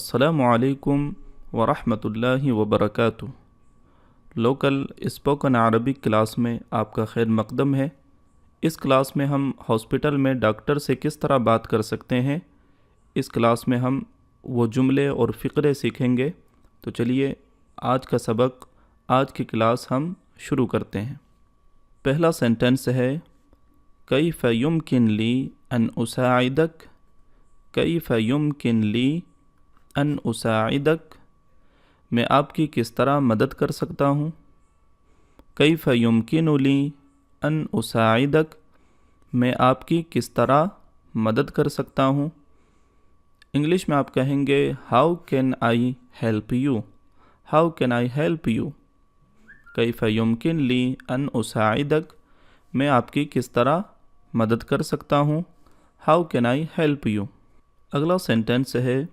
السلام علیکم ورحمۃ اللہ وبرکاتہ۔ لوکل اسپوکن عربک کلاس میں آپ کا خیر مقدم ہے۔ اس کلاس میں ہم ہاسپٹل میں ڈاکٹر سے کس طرح بات کر سکتے ہیں، اس کلاس میں ہم وہ جملے اور فقرے سیکھیں گے۔ تو چلیے آج کا سبق، آج کی کلاس ہم شروع کرتے ہیں۔ پہلا سینٹنس ہے کیف یمکن لی ان اساعدک، کیف یمکن لی ان اساعدک، میں آپ کی کس طرح مدد کر سکتا ہوں۔ کیف یمکن لی ان اساعدک، میں آپ کی کس طرح مدد کر سکتا ہوں۔ انگلش میں آپ کہیں گے how can I help you, how can I help you. کیف یمکن لی ان اساعدک، میں آپ کی کس طرح مدد کر سکتا ہوں، how can I help you. اگلا سینٹنس ہے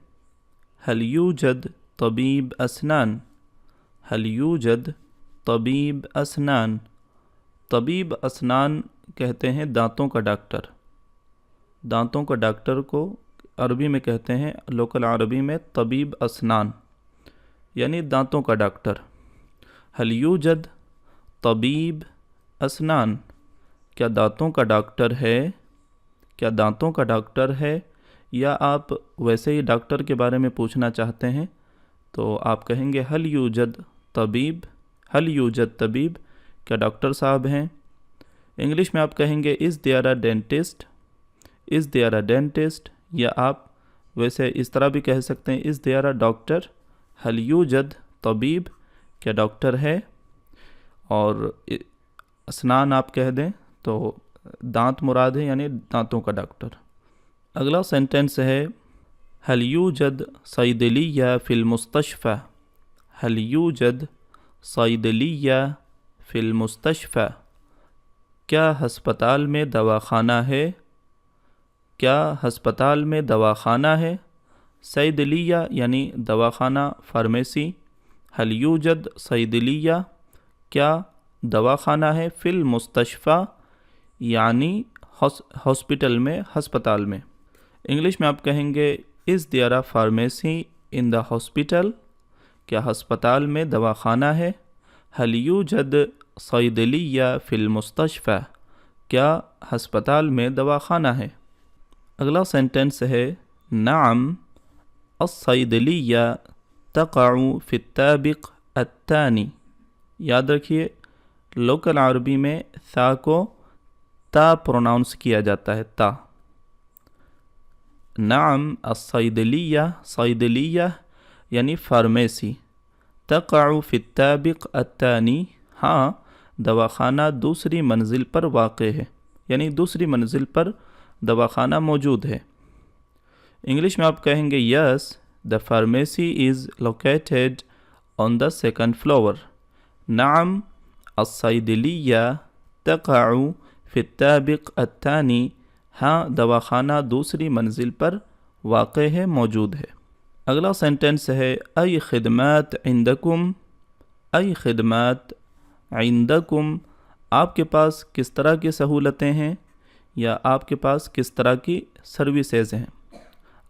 هل یوجد طبیب اسنان، هل یوجد طبیب اسنان۔ طبیب اسنان کہتے ہیں دانتوں کا ڈاکٹر، دانتوں کا ڈاکٹر کو عربی میں کہتے ہیں، لوکل عربی میں طبیب اسنان یعنی دانتوں کا ڈاکٹر۔ هل یوجد طبیب اسنان، کیا دانتوں کا ڈاکٹر ہے، کیا دانتوں کا ڈاکٹر ہے، یا آپ ویسے ہی ڈاکٹر کے بارے میں پوچھنا چاہتے ہیں تو آپ کہیں گے هل یوجد طبیب، هل یوجد طبیب، کیا ڈاکٹر صاحب ہیں۔ انگلش میں آپ کہیں گے is there a dentist, is there a dentist, یا آپ ویسے اس طرح بھی کہہ سکتے ہیں از دیئر اے ڈاکٹر، هل یوجد طبیب، کیا ڈاکٹر ہے، اور اسنان آپ کہہ دیں تو دانت مراد ہے یعنی دانتوں کا ڈاکٹر۔ اگلا سینٹنس ہے هل یوجد صیدلیہ فی المستشفى، هل یوجد صیدلیہ فی المستشفى، کیا ہسپتال میں دواخانہ ہے، کیا ہسپتال میں دواخانہ ہے۔ صیدلیہ یعنی دواخانہ، فارمیسی۔ هل یوجد صیدلیہ، کیا دواخانہ ہے، فی المستشفى یعنی ہاسپٹل میں، ہسپتال میں۔ انگلش میں آپ کہیں گے is there a pharmacy in the hospital, کیا ہسپتال میں دواخانہ ہے۔ هل یوجد صیدلیہ فی المستشفى، کیا ہسپتال میں دواخانہ ہے۔ اگلا سینٹنس ہے نعم الصیدلیہ تقع فی الطابق الثانی۔ یاد رکھیے لوکل عربی میں تا کو تا پروناؤنس کیا جاتا ہے، تا۔ نعم الصیدلیہ، صیدلیہ یعنی فارمیسی، تقع فی الطابق الثانی، ہاں دواخانہ دوسری منزل پر واقع ہے، یعنی دوسری منزل پر دواخانہ موجود ہے۔ انگلش میں آپ کہیں گے yes the pharmacy is located on the second floor. نعم الصیدلیہ تقع فی الطابق الثانی، ہاں دواخانہ دوسری منزل پر واقع ہے، موجود ہے۔ اگلا سینٹنس ہے ای خدمات عندکم، ای خدمات عندکم، آپ کے پاس کس طرح کی سہولتیں ہیں، یا آپ کے پاس کس طرح کی سروسز ہیں،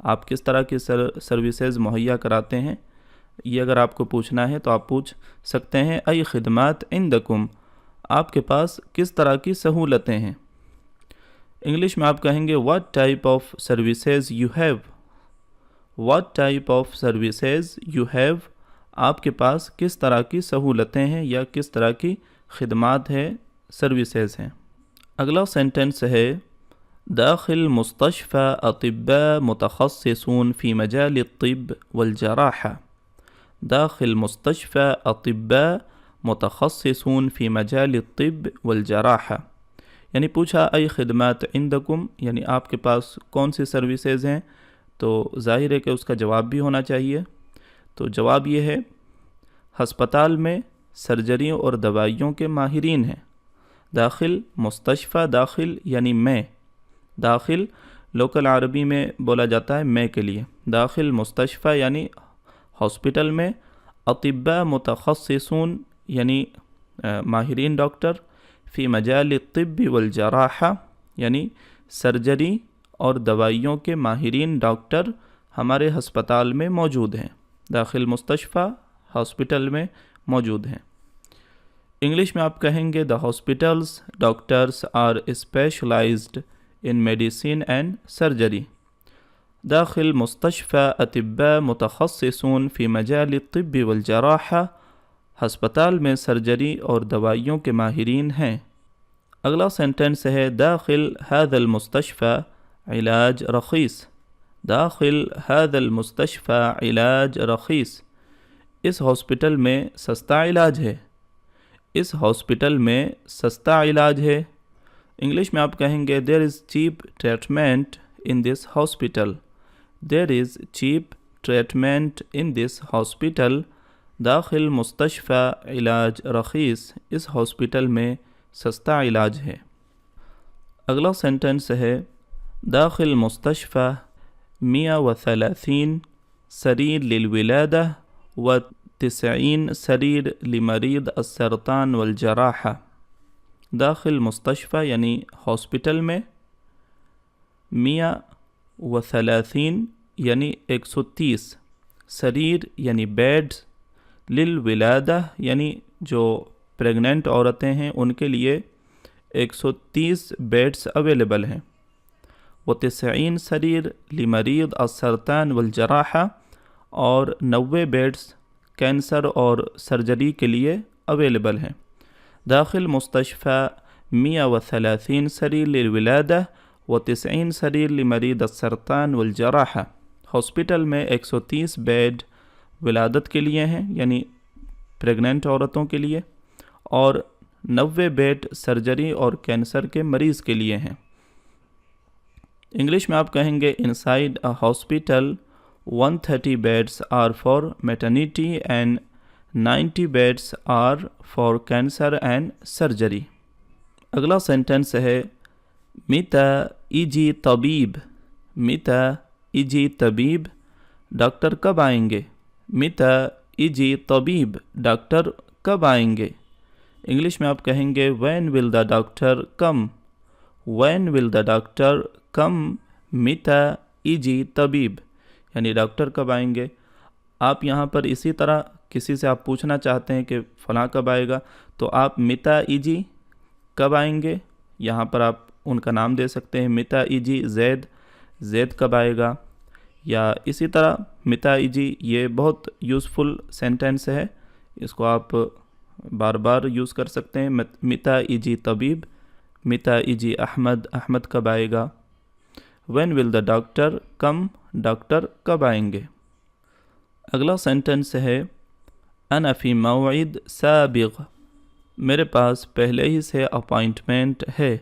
آپ کس طرح کی سروسز مہیا کراتے ہیں۔ یہ اگر آپ کو پوچھنا ہے تو آپ پوچھ سکتے ہیں ای خدمات عندکم، آپ کے پاس کس طرح کی سہولتیں ہیں۔ انگلش میں آپ کہیں گے what type of services you have، what type of services you have، آپ کے پاس کس طرح کی سہولتیں ہیں یا کس طرح کی خدمات ہیں، سروسز ہیں۔ اگلا سینٹنس ہے داخل مستشفى اطباء متخصصون في مجال الطب والجراحة، داخل مستشفى اطباء متخصصون في مجال الطب والجراحة، یعنی پوچھا ای خدمات عندکم یعنی آپ کے پاس کون سی سروسز ہیں، تو ظاہر ہے کہ اس کا جواب بھی ہونا چاہیے۔ تو جواب یہ ہے ہسپتال میں سرجریوں اور دوائیوں کے ماہرین ہیں۔ داخل مستشفى، داخل یعنی میں، داخل لوکل عربی میں بولا جاتا ہے میں کے لیے، داخل مستشفى یعنی ہاسپٹل میں، اطباء متخصصون یعنی ماہرین ڈاکٹر، فی مجال الطب والجراحہ یعنی سرجری اور دوائیوں کے ماہرین ڈاکٹر ہمارے ہسپتال میں موجود ہیں. داخل مستشفى ہاسپٹل میں موجود ہیں. انگلش میں آپ کہیں گے the hospitals doctors are specialized in medicine and surgery. داخل مستشفى أطباء متخصصون في مجال الطب والجراحة. ہسپتال میں سرجری اور دوائیوں کے ماہرین ہیں. اگلا سینٹنس ہے داخل هذا المستشفى علاج رخیص. داخل هذا المستشفى علاج رخیص. اس ہاسپٹل میں سستا علاج ہے. اس ہاسپٹل میں سستا علاج ہے. انگلش میں آپ کہیں گے there is cheap treatment in this hospital. There is cheap treatment in this hospital. داخل مستشفى علاج رخیص. اس ہاسپٹل میں سستا علاج ہے. اگلا سینٹنس ہے داخل مستشفى 130 سرير للولادة و90 سرير لمريض السرطان والجراحة. داخل مستشفى یعنی ہاسپٹل میں 130 یعنی 130 سریر یعنی بیڈز للولادہ یعنی جو پریگننٹ عورتیں ہیں ان کے لیے 130 بیڈز اویلیبل ہیں. و90 سریر لمریض السرطان والجراحہ اور 90 بیڈز کینسر اور سرجری کے لیے اویلیبل ہیں. داخل مستشفى 130 سریر للولادہ و90 سریر لمریض السرطان والجراحہ. ہاسپٹل میں 130 بیڈ ولادت کے لیے ہیں یعنی پریگننٹ عورتوں کے لیے اور 90 بیڈ سرجری اور کینسر کے مریض کے لیے ہیں. انگلش میں آپ کہیں گے inside a hospital 130 beds are for maternity and 90 beds are for cancer and surgery. اگلا سینٹنس ہے متى يجي طبيب. متى يجي طبيب ڈاکٹر کب آئیں گے. متى يجي طبيب ڈاکٹر کب آئیں گے. انگلش میں آپ کہیں گے when will the doctor come. when will the doctor come. متى يجي طبيب یعنی ڈاکٹر کب آئیں گے. آپ یہاں پر اسی طرح کسی سے آپ پوچھنا چاہتے ہیں کہ فلاں کب آئے گا تو آپ متى يجي کب آئیں گے یہاں پر آپ ان کا نام دے سکتے ہیں. متى يجي زید. زید کب آئے گا. یا اسی طرح متى يجي یہ بہت یوزفل سینٹنس ہے. اس کو آپ بار بار یوز کر سکتے ہیں. متى يجي طبيب. متى يجي احمد. احمد کب آئے گا. when will the doctor come doctor کب آئیں گے. اگلا سینٹنس ہے انا فی موعد سابق. میرے پاس پہلے ہی سے اپائنٹمنٹ ہے.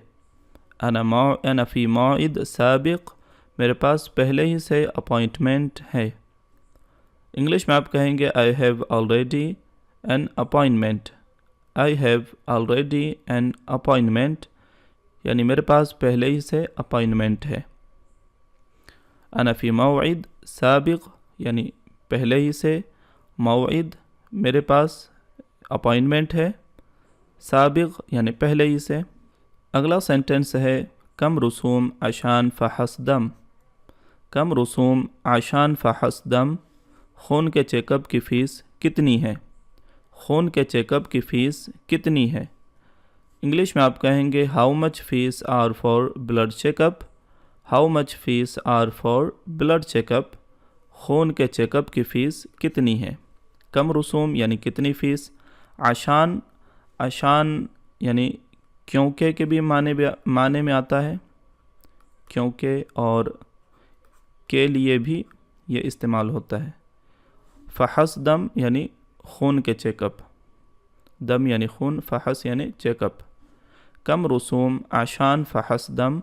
انا فی موعد سابق میرے پاس پہلے ہی سے اپائنٹمنٹ ہے. انگلش میں آپ کہیں گے I have already an appointment. I have already an appointment یعنی میرے پاس پہلے ہی سے اپائنٹمنٹ ہے. انا فی موعد سابق یعنی پہلے ہی سے. موعد میرے پاس اپائنٹمنٹ ہے. سابق یعنی پہلے ہی سے. اگلا سینٹنس ہے کم رسوم عشان فحص دم. کم رسوم عشان فحص دم خون کے چیک اپ کی فیس کتنی ہے. خون کے چیک اپ کی فیس کتنی ہے. انگلش میں آپ کہیں گے how much fees are for blood check up. How much fees are for blood check up خون کے چیک اپ کی فیس کتنی ہے. کم رسوم یعنی کتنی فیس. عشان. عشان یعنی کیونکہ کے بھی معنی میں آتا ہے. کیونکہ اور کے لیے بھی یہ استعمال ہوتا ہے. فحص دم یعنی خون کے چیک اپ. دم یعنی خون. فحص یعنی چیک اپ. کم رسوم عشان فحص دم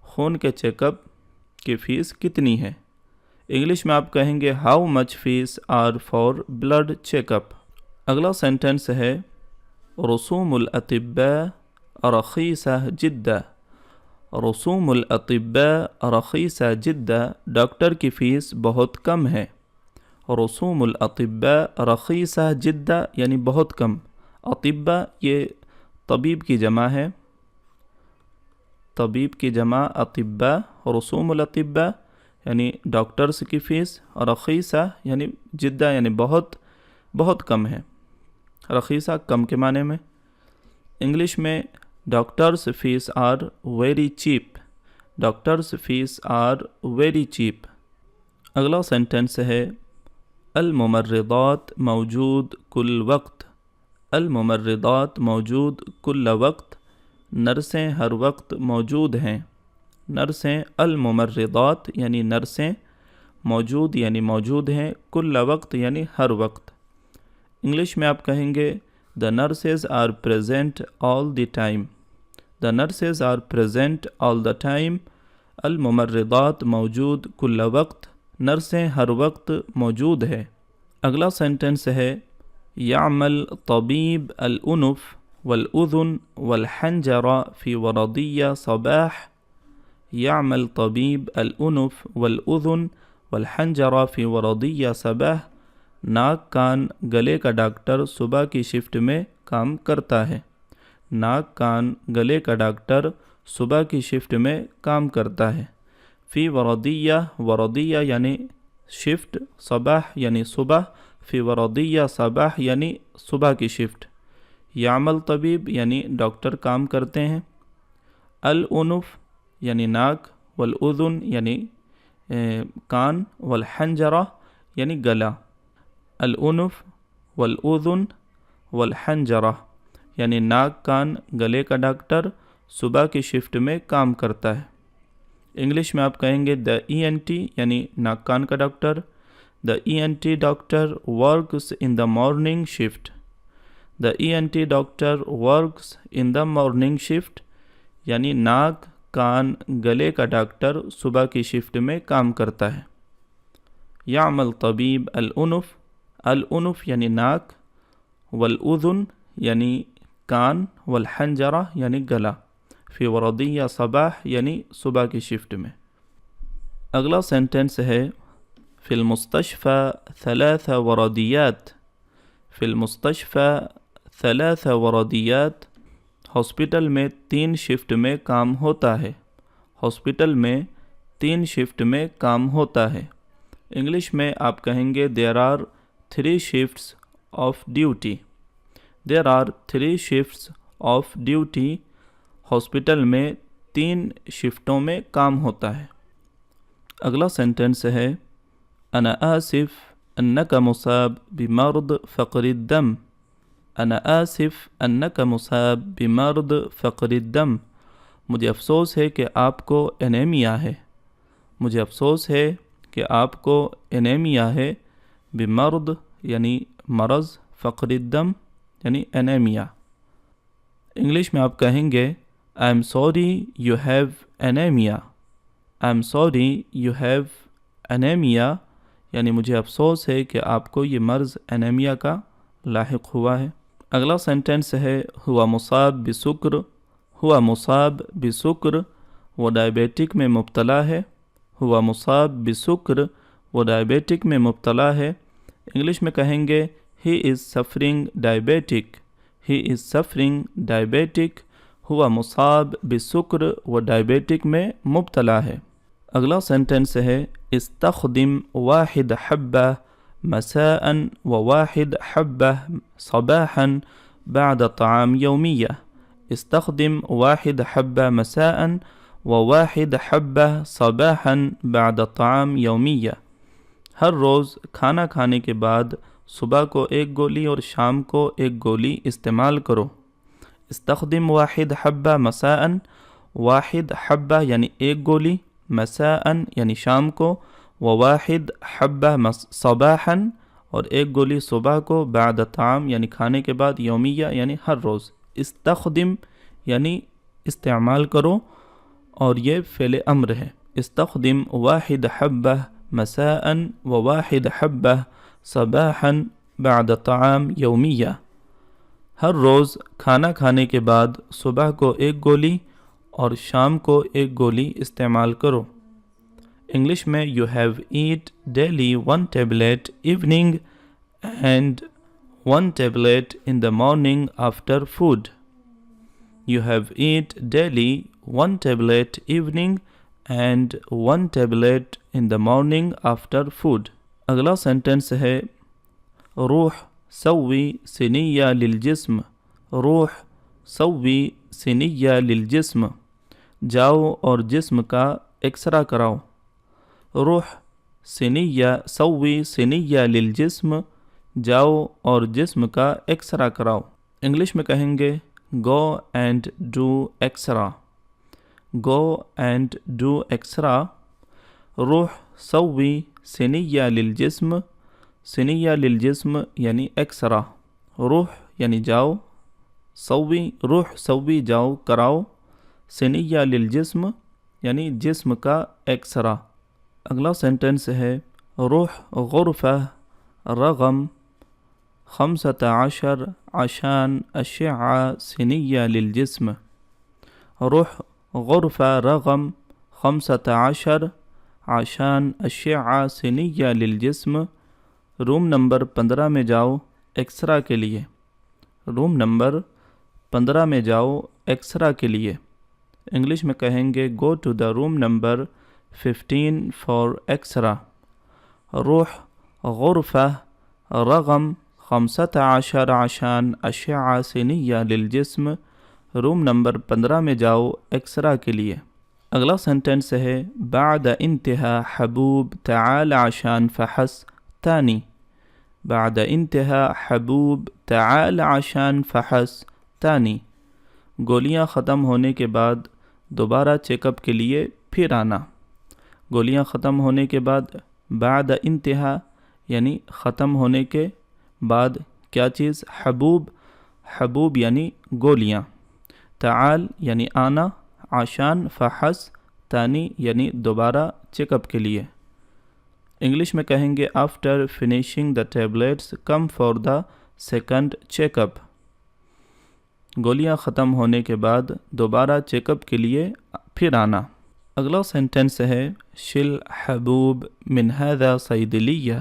خون کے چیک اپ کی فیس کتنی ہے. انگلش میں آپ کہیں گے how much fees are for blood check up. اگلا سینٹنس ہے رسوم الاطباء رخیصہ جدا. رسوم الاطباء رخیصہ جدا ڈاکٹر کی فیس بہت کم ہے. رسوم الاطباء رخیصہ جدا یعنی بہت کم. اطباء یہ طبیب کی جمع ہے. طبیب کی جمع اطباء. رسوم الاطباء یعنی ڈاکٹرس کی فیس، اور رخیصہ یعنی جدہ یعنی بہت بہت کم ہے، رخیصہ کم کے معنی میں۔ انگلش میں doctors fees are very cheap, doctors fees are very cheap. اگلا سینٹنس ہے الممرضات موجود کل وقت، الممرضات موجود کل وقت، نرسیں ہر وقت موجود ہیں، نرسیں الممرضات یعنی نرسیں، موجود یعنی موجود ہیں، کل وقت یعنی ہر وقت۔ انگلش میں آپ کہیں گے the nurses are present all the time، the nurses are present all the time، الممرضات موجود کل وقت، نرسیں ہر وقت موجود ہے۔ اگلا سینٹنس ہے یعمل طبیب الانف والاذن والحنجرہ فی ورودیہ صباح، یعمل طبیب الانف والاذن والحنجرہ فی ورودیہ صباح، ناک کان گلے کا ڈاکٹر صبح کی شفٹ میں کام کرتا ہے، ناک کان گلے کا ڈاکٹر صبح کی شفٹ میں کام کرتا ہے۔ فی ورودیہ، ورودیہ یعنی شفٹ، صباح یعنی صبح، فی ورودیہ صباح یعنی صبح کی شفٹ۔ یعمل طبیب یعنی ڈاکٹر کام کرتے ہیں، الانف یعنی ناک، والاذن یعنی کان، والحنجرہ یعنی گلا، الانف والاذن والحنجرہ یعنی ناک کان گلے کا ڈاکٹر صبح کی شفٹ میں کام کرتا ہے۔ انگلش میں آپ کہیں گے دا ای این ٹی یعنی ناک کان کا doctor, the E N T doctor works in the morning shift, the E N T doctor works in the morning shift یعنی ناک کان گلے کا ڈاکٹر صبح کی شفٹ میں کام کرتا ہے۔ یعمل طبیب الانف، الانف یعنی ناک، والاذن یعنی کان، والحنجرہ یعنی گلا، فی ورودیہ صباح یعنی صبح کی شفٹ میں۔ اگلا سینٹنس ہے فی المستشفى ثلاث ورودیات، فی المستشفى ثلاث ورودیات، ہاسپٹل میں 3 شفٹ میں کام ہوتا ہے، ہاسپٹل میں 3 شفٹ میں کام ہوتا ہے۔ انگلش میں آپ کہیں گے there are 3 shifts of duty، there are 3 shifts of duty، hospital میں 3 شفٹوں میں کام ہوتا ہے۔ اگلا سینٹنس ہے انا آسف انک مصاب بمرض فقر الدم، انا آسف انک مصاب بمرض فقر الدم، مجھے افسوس ہے کہ آپ کو انیمیا ہے، مجھے افسوس ہے کہ آپ کو انیمیا ہے، بمرض یعنی مرض، فقر الدم یعنی انیمیا۔ انگلش میں آپ کہیں گے I am sorry you have anemia، I am sorry you have anemia یعنی مجھے افسوس ہے کہ آپ کو یہ مرض انیمیا کا لاحق ہوا ہے۔ اگلا سینٹنس ہے ہوا مصاب بسکر، ہوا مصاب بسکر، وہ ڈائبیٹک میں مبتلا ہے، ہوا مصاب بسکر، وہ ڈائبیٹک میں مبتلا ہے۔ انگلش میں کہیں گے he is suffering diabetic، he is suffering diabetic، ہوا مصاب بسکر، وہ ڈائبیٹک میں مبتلا ہے۔ اگلا سینٹنس ہے استخدم واحد حبہ مساء وواحد حبہ صباحا بعد طعام یومیہ، استخدم واحد حبہ مساء وواحد حبہ صباحا بعد طعام یومیہ، ہر روز کھانا کھانے کے بعد صبح کو 1 گولی اور شام کو 1 گولی استعمال کرو۔ استخدم واحد حبہ مساء، واحد حبہ یعنی 1 گولی، مساء یعنی شام کو، وواحد حبہ صباحا اور 1 گولی صبح کو، بعد طعام یعنی کھانے کے بعد، یومیہ یعنی ہر روز۔ استخدم یعنی استعمال کرو اور یہ فعل امر ہے۔ استخدم واحد حبہ مساء وواحد حبہ صباحا بعد طعام یومیہ، ہر روز کھانا کھانے کے بعد صبح کو 1 گولی اور شام کو 1 گولی استعمال کرو۔ انگلش میں you have eat daily 1 tablet evening and 1 tablet in the morning after food. You have eat daily 1 tablet evening and 1 tablet in the morning after food. اگلا سینٹنس ہے روح سوی سنیہ للجسم. روح سوی سنیہ للجسم، جاؤ اور جسم کا ایکسرا کراؤ. روح سنیہ سوی سنیہ للجسم، جاؤ اور جسم کا ایکسرا کراؤ. انگلش میں کہیں گے go and do extra. Go and do extra. روح سوی سنیہ للجسم. سنیہ للجسم یعنی ایکسرا. روح یعنی جاؤ، سوی روح سوی جاؤ کراؤ، سنیہ للجسم یعنی جسم کا ایکسرا. اگلا سینٹنس ہے روح غرفہ رقم 15 عشان أشعة سنية للجسم. روح غرفة رقم 15 عشان أشعة سنية للجسم. روم نمبر 15 میں جاؤ ایکسرا کے لیے. روم نمبر 15 میں جاؤ ایکسرا کے لیے. انگلش میں کہیں گے go to the room number 15 for X-ray. روح غرفة رقم 15 عشان أشعة سنية للجسم. روم نمبر 15 میں جاؤ ایکسرا کے لیے. اگلا سینٹنس ہے بعد انتہا حبوب تعال عشان فحص ثانی. بعد انتہا حبوب تعال عشان فحص ثانی. گولیاں ختم ہونے کے بعد دوبارہ چیک اپ کے لیے پھر آنا. گولیاں ختم ہونے کے بعد بعد انتہا یعنی ختم ہونے کے بعد کیا چیز؟ حبوب. حبوب یعنی گولیاں. تعال یعنی آنا. عشان فحص ثانی یعنی دوبارہ چیک اپ کے لیے. انگلش میں کہیں گے after finishing the tablets come for the second check up. گولیاں ختم ہونے کے بعد دوبارہ چیک اپ کے لیے پھر آنا. اگلا سینٹنس ہے شل حبوب من هذا صیدلیہ.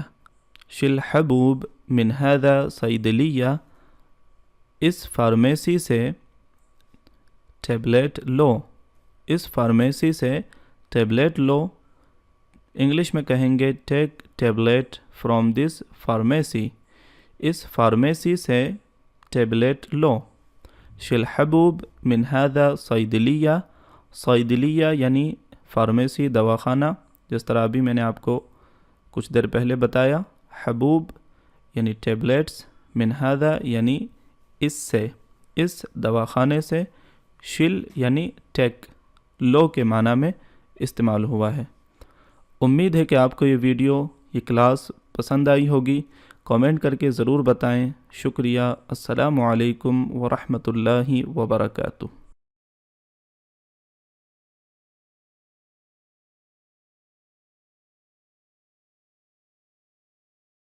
شل حبوب من هذا صیدلیہ. اس فارمیسی سے ٹیبلیٹ لو. اس فارمیسی سے ٹیبلیٹ لو. انگلش میں کہیں گے take tablet from this pharmacy. اس فارمیسی سے ٹیبلیٹ لو. شل حبوب من هذا صیدلیہ. صیدلیہ یعنی فارمیسی دواخانہ، جس طرح ابھی میں نے آپ کو کچھ دیر پہلے بتایا. حبوب یعنی ٹیبلیٹس، من هذا یعنی اس سے، اس دواخانے سے. شل یعنی ٹیک، لو کے معنی میں استعمال ہوا ہے. امید ہے کہ آپ کو یہ ویڈیو، یہ کلاس پسند آئی ہوگی. کامنٹ کر کے ضرور بتائیں. شکریہ. السلام علیکم ورحمۃ اللہ وبرکاتہ.